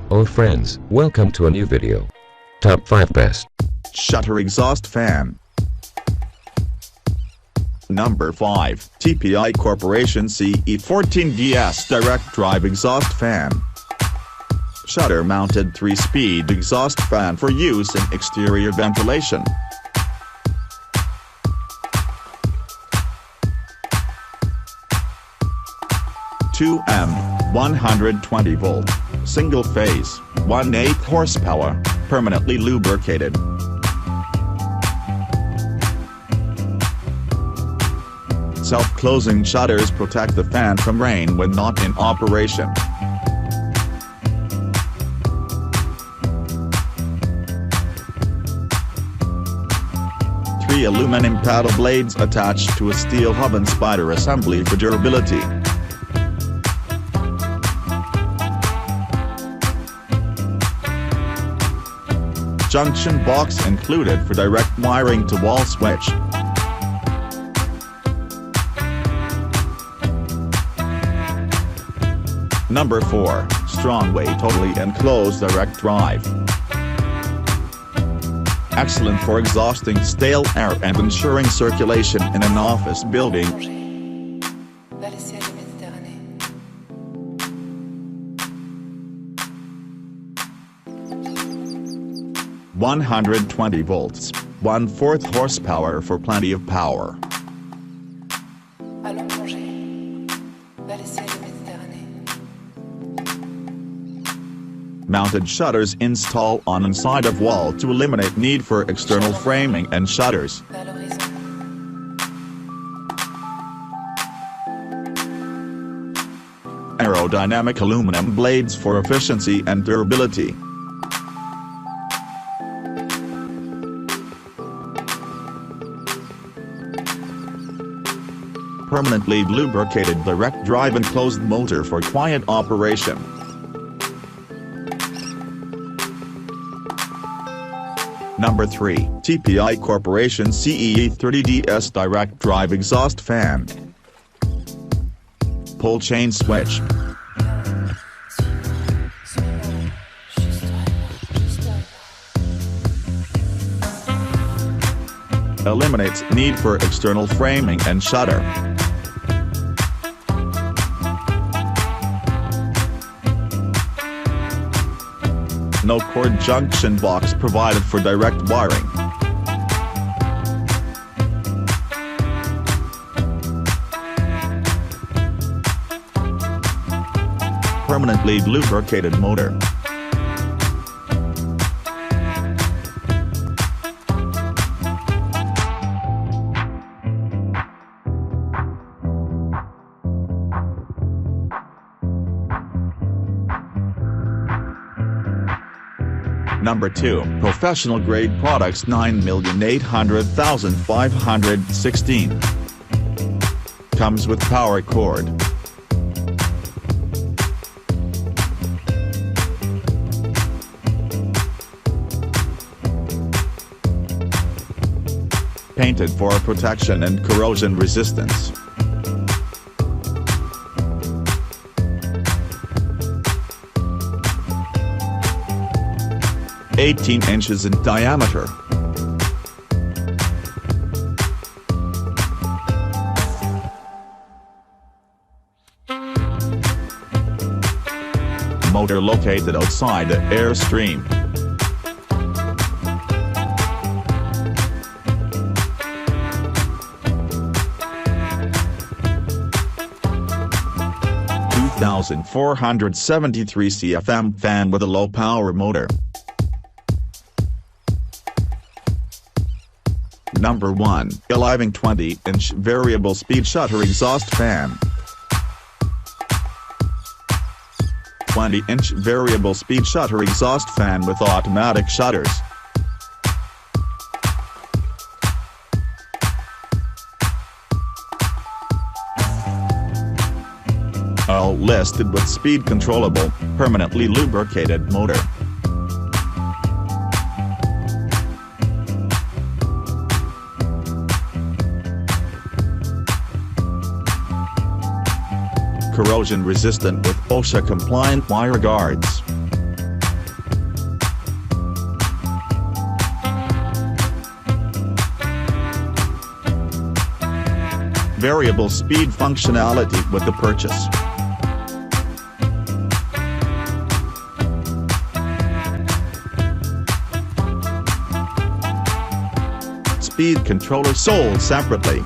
Oh friends, welcome to a new video. Top 5 Best Shutter Exhaust Fan. Number 5, TPI Corporation CE14DS Direct Drive Exhaust Fan. Shutter-mounted 3-speed exhaust fan for use in exterior ventilation. M 120 volt, single phase, 1/8 horsepower, permanently lubricated. Self-closing shutters protect the fan from rain when not in operation. Three aluminum paddle blades attached to a steel hub and spider assembly for durability. Junction box included for direct wiring to wall switch. Number 4, Strongway Totally Enclosed Direct Drive. Excellent for exhausting stale air and ensuring circulation in an office building. 120 volts, 1/4 horsepower for plenty of power. Mounted shutters install on inside of wall to eliminate need for external framing and shutters. Aerodynamic aluminum blades for efficiency and durability. Permanently lubricated direct drive enclosed motor for quiet operation. Number 3, TPI Corporation CE30DS Direct Drive Exhaust Fan. Pull chain switch. Eliminates need for external framing and shutter. No cord junction box provided for direct wiring. Permanently lubricated motor. Number 2, Professional Grade Products 9,800,516. Comes with power cord. Painted for protection and corrosion resistance. (18 inches in diameter). Motor located outside the airstream. (2,473 CFM fan with a low power motor). Number 1, Eliving 20-inch Variable Speed Shutter Exhaust Fan. 20-inch Variable Speed Shutter Exhaust Fan with automatic shutters. All listed with speed controllable, permanently lubricated motor. Corrosion resistant with OSHA compliant wire guards. variable speed functionality with the purchase. Speed controller sold separately.